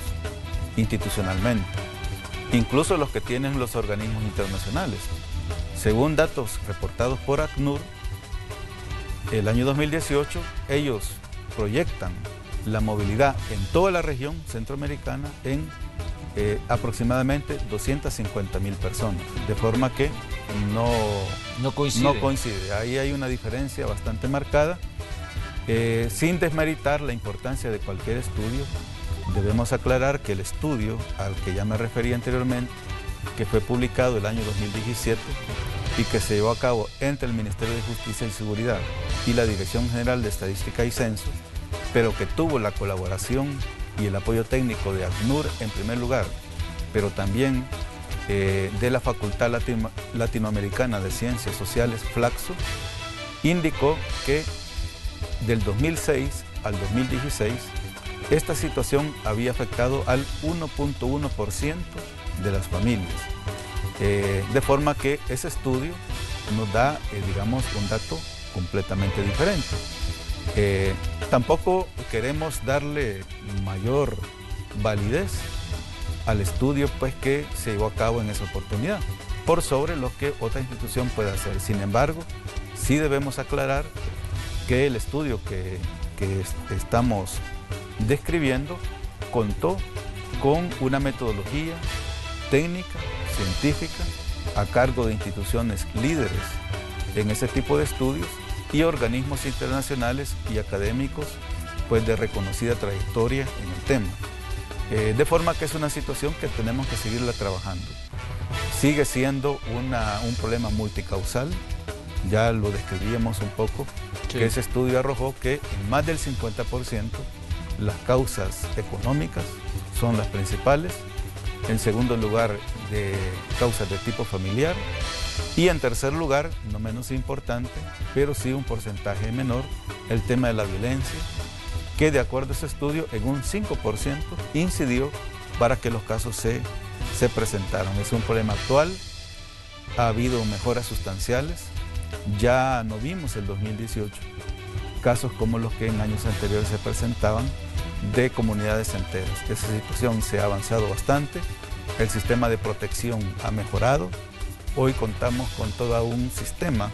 institucionalmente, incluso los que tienen los organismos internacionales. Según datos reportados por ACNUR, el año 2018, ellos proyectan la movilidad en toda la región centroamericana en aproximadamente 250.000 personas, de forma que no coincide. Ahí hay una diferencia bastante marcada. Sin desmeritar la importancia de cualquier estudio, debemos aclarar que el estudio al que ya me referí anteriormente, que fue publicado el año 2017 y que se llevó a cabo entre el Ministerio de Justicia y Seguridad y la Dirección General de Estadística y Censo, pero que tuvo la colaboración y el apoyo técnico de ACNUR en primer lugar, pero también de la Facultad Latinoamericana de Ciencias Sociales, FLACSO, indicó que del 2006 al 2016 esta situación había afectado al 1.1% de las familias, de forma que ese estudio nos da, digamos, un dato completamente diferente. Tampoco queremos darle mayor validez al estudio pues, que se llevó a cabo en esa oportunidad, por sobre lo que otra institución puede hacer. Sin embargo, sí debemos aclarar que el estudio que estamos describiendo contó con una metodología técnica, científica, a cargo de instituciones líderes en ese tipo de estudios y organismos internacionales y académicos pues, de reconocida trayectoria en el tema. De forma que es una situación que tenemos que seguirla trabajando. Sigue siendo un problema multicausal, ya lo describíamos un poco, sí. Que ese estudio arrojó que en más del 50% las causas económicas son las principales, en segundo lugar de causas de tipo familiar y en tercer lugar, no menos importante, pero sí un porcentaje menor, el tema de la violencia, que de acuerdo a ese estudio en un 5% incidió para que los casos se presentaran. Es un problema actual ha habido mejoras sustanciales. Ya no vimos el 2018 casos como los que en años anteriores se presentaban de comunidades enteras. Esa situación se ha avanzado bastante, el sistema de protección ha mejorado. Hoy contamos con todo un sistema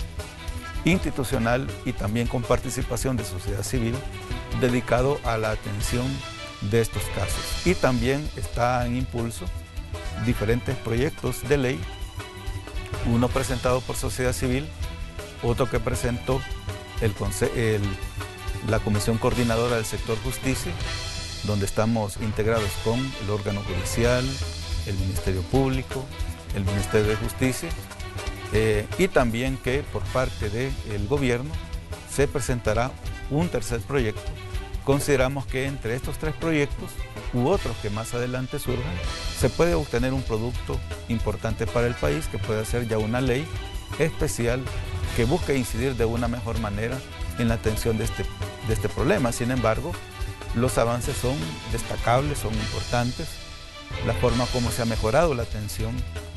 institucional y también con participación de sociedad civil dedicado a la atención de estos casos. Y también está en impulso diferentes proyectos de ley, uno presentado por sociedad civil, otro que presentó la Comisión Coordinadora del Sector Justicia, donde estamos integrados con el órgano judicial, el Ministerio Público, el Ministerio de Justicia, y también que por parte del gobierno se presentará un tercer proyecto. Consideramos que entre estos 3 proyectos u otros que más adelante surjan, se puede obtener un producto importante para el país, que puede ser ya una ley especial que busque incidir de una mejor manera en la atención de este problema. Sin embargo, los avances son destacables, son importantes. La forma como se ha mejorado la atención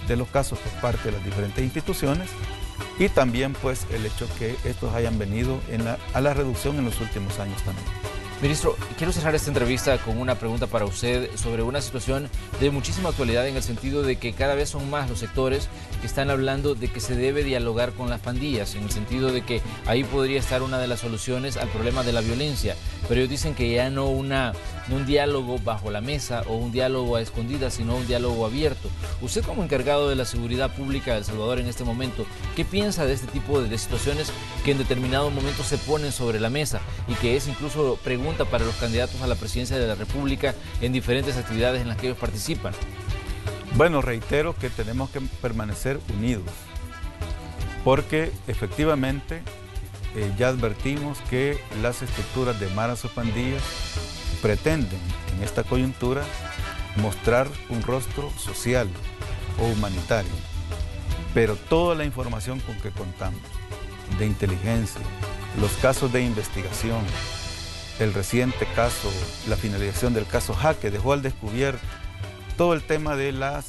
de los casos por parte de las diferentes instituciones y también pues el hecho que estos hayan venido a la reducción en los últimos años también. Ministro, quiero cerrar esta entrevista con una pregunta para usted sobre una situación de muchísima actualidad en el sentido de que cada vez son más los sectores que están hablando de que se debe dialogar con las pandillas, en el sentido de que ahí podría estar una de las soluciones al problema de la violencia, pero ellos dicen que ya no un diálogo bajo la mesa o un diálogo a escondidas, sino un diálogo abierto. Usted, como encargado de la seguridad pública de El Salvador en este momento, ¿qué piensa de este tipo de situaciones que en determinado momento se ponen sobre la mesa y que es incluso pregunta para los candidatos a la presidencia de la República en diferentes actividades en las que ellos participan? Bueno, reitero que tenemos que permanecer unidos, porque efectivamente ya advertimos que las estructuras de maras o pandillas pretenden en esta coyuntura mostrar un rostro social o humanitario, pero toda la información con que contamos, de inteligencia, los casos de investigación, el reciente caso, la finalización del caso Jaque dejó al descubierto todo el tema de las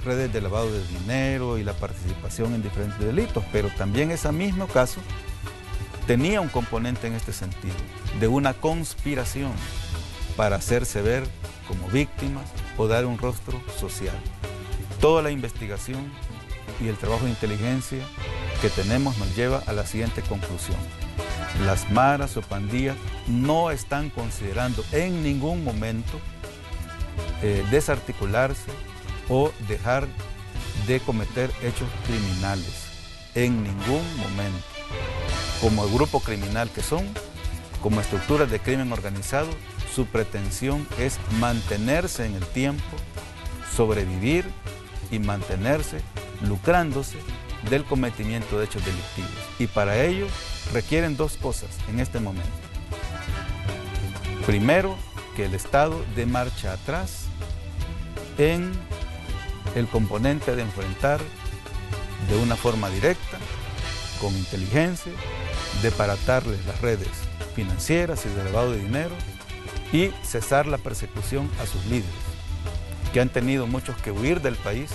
redes de lavado de dinero y la participación en diferentes delitos, pero también ese mismo caso tenía un componente en este sentido, de una conspiración para hacerse ver como víctimas o dar un rostro social. Toda la investigación y el trabajo de inteligencia que tenemos nos lleva a la siguiente conclusión. Las maras o pandillas no están considerando en ningún momento desarticularse o dejar de cometer hechos criminales. En ningún momento. Como el grupo criminal que son, como estructuras de crimen organizado, su pretensión es mantenerse en el tiempo, sobrevivir y mantenerse lucrándose del cometimiento de hechos delictivos. Y para ello requieren 2 cosas en este momento. Primero, que el Estado dé marcha atrás en el componente de enfrentar de una forma directa, con inteligencia, de paratarles las redes financieras y de lavado de dinero y cesar la persecución a sus líderes, que han tenido muchos que huir del país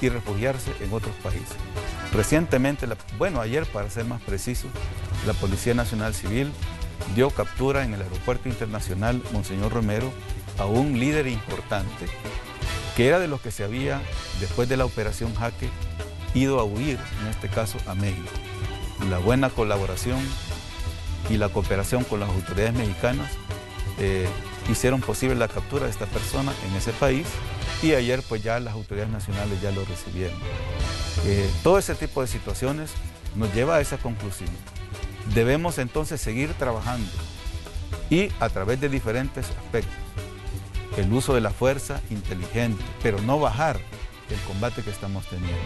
y refugiarse en otros países. Recientemente, ayer para ser más preciso, la Policía Nacional Civil dio captura en el Aeropuerto Internacional Monseñor Romero a un líder importante que era de los que se había, después de la operación Jaque, ido a huir, en este caso a México. La buena colaboración y la cooperación con las autoridades mexicanas hicieron posible la captura de esta persona en ese país y ayer pues ya las autoridades nacionales ya lo recibieron. Todo ese tipo de situaciones nos lleva a esa conclusión. Debemos entonces seguir trabajando y a través de diferentes aspectos. El uso de la fuerza inteligente, pero no bajar el combate que estamos teniendo.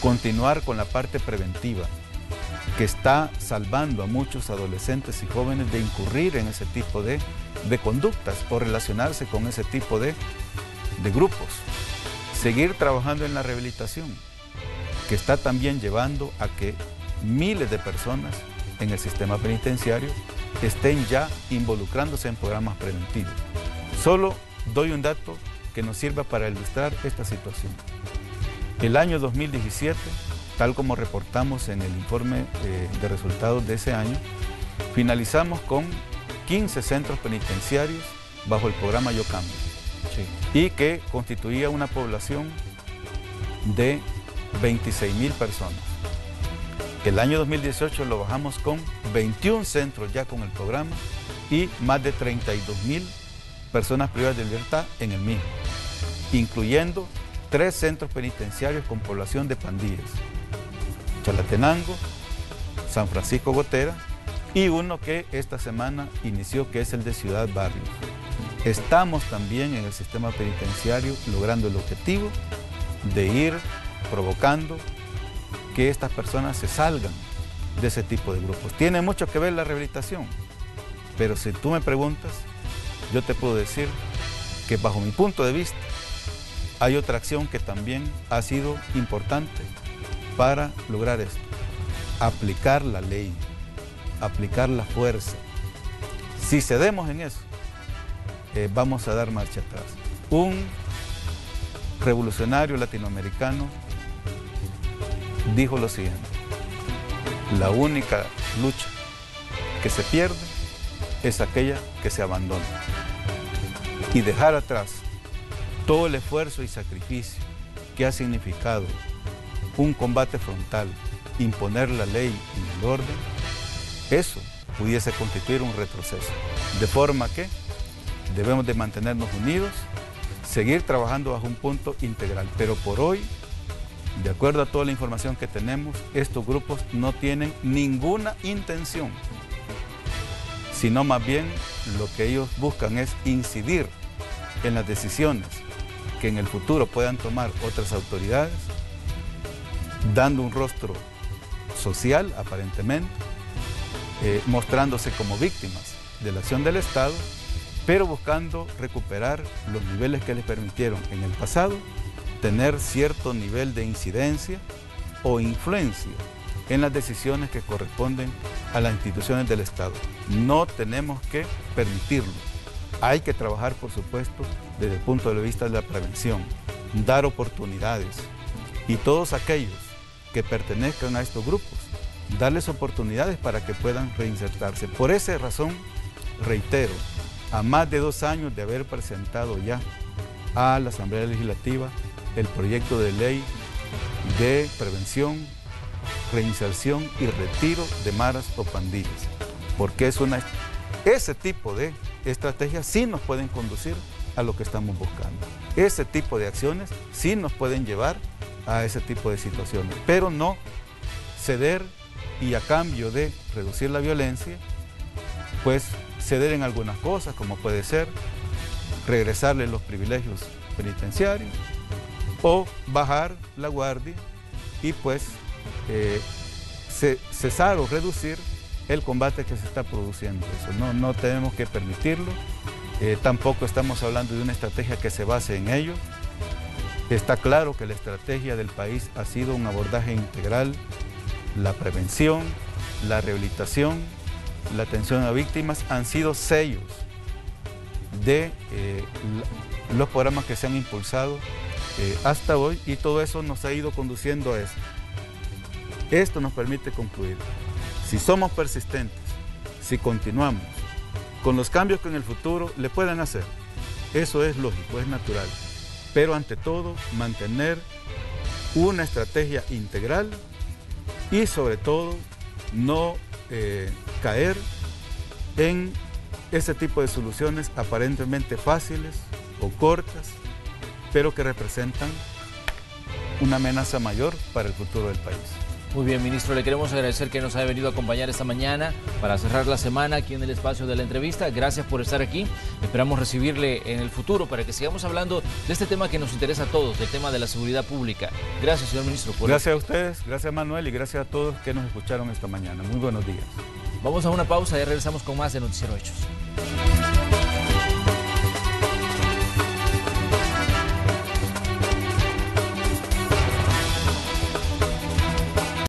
Continuar con la parte preventiva, que está salvando a muchos adolescentes y jóvenes de incurrir en ese tipo de conductas o relacionarse con ese tipo de grupos. Seguir trabajando en la rehabilitación, que está también llevando a que miles de personas en el sistema penitenciario estén ya involucrándose en programas preventivos. Solo doy un dato que nos sirva para ilustrar esta situación. El año 2017 tal como reportamos en el informe de resultados de ese año, finalizamos con 15 centros penitenciarios bajo el programa Yo Cambio, y que constituía una población de 26.000 personas. El año 2018 lo bajamos con 21 centros ya con el programa y más de 32.000 personas privadas de libertad en el mismo, incluyendo 3 centros penitenciarios con población de pandillas: Chalatenango, San Francisco Gotera, y uno que esta semana inició, que es el de Ciudad Barrios. Estamos también en el sistema penitenciario logrando el objetivo de ir provocando que estas personas se salgan de ese tipo de grupos. Tiene mucho que ver la rehabilitación, pero si tú me preguntas, yo te puedo decir que bajo mi punto de vista hay otra acción que también ha sido importante para lograr esto: aplicar la ley, aplicar la fuerza. Si cedemos en eso, vamos a dar marcha atrás. Un revolucionario latinoamericano dijo lo siguiente: la única lucha que se pierde es aquella que se abandona. Y dejar atrás todo el esfuerzo y sacrificio que ha significado un combate frontal, imponer la ley y el orden, eso pudiese constituir un retroceso. De forma que debemos de mantenernos unidos, seguir trabajando bajo un punto integral. Pero por hoy, de acuerdo a toda la información que tenemos, estos grupos no tienen ninguna intención, sino más bien lo que ellos buscan es incidir en las decisiones que en el futuro puedan tomar otras autoridades, dando un rostro social, aparentemente, mostrándose como víctimas de la acción del Estado, pero buscando recuperar los niveles que les permitieron en el pasado tener cierto nivel de incidencia o influencia en las decisiones que corresponden a las instituciones del Estado. No tenemos que permitirlo. Hay que trabajar, por supuesto, desde el punto de vista de la prevención, dar oportunidades, y todos aquellos que pertenezcan a estos grupos, darles oportunidades para que puedan reinsertarse. Por esa razón, reitero, a más de 2 años de haber presentado ya a la Asamblea Legislativa el proyecto de ley de prevención, reinserción y retiro de maras o pandillas, porque ese tipo de estrategias sí nos pueden conducir a lo que estamos buscando. Ese tipo de acciones sí nos pueden llevar a ese tipo de situaciones, pero no ceder y a cambio de reducir la violencia, pues ceder en algunas cosas, como puede ser regresarle los privilegios penitenciarios o bajar la guardia y pues cesar o reducir el combate que se está produciendo. Eso no tenemos que permitirlo. Tampoco estamos hablando de una estrategia que se base en ello. Está claro que la estrategia del país ha sido un abordaje integral: la prevención, la rehabilitación, la atención a víctimas han sido sellos de los programas que se han impulsado hasta hoy, y todo eso nos ha ido conduciendo a esto. Esto nos permite concluir: si somos persistentes, si continuamos con los cambios que en el futuro le puedan hacer, eso es lógico, es natural, pero ante todo mantener una estrategia integral y sobre todo no caer en ese tipo de soluciones aparentemente fáciles o cortas, pero que representan una amenaza mayor para el futuro del país. Muy bien, ministro, le queremos agradecer que nos haya venido a acompañar esta mañana para cerrar la semana aquí en el espacio de la entrevista. Gracias por estar aquí. Esperamos recibirle en el futuro para que sigamos hablando de este tema que nos interesa a todos, del tema de la seguridad pública. Gracias, señor ministro. Gracias a ustedes, gracias Manuel, y gracias a todos que nos escucharon esta mañana. Muy buenos días. Vamos a una pausa y regresamos con más de Noticiero Hechos.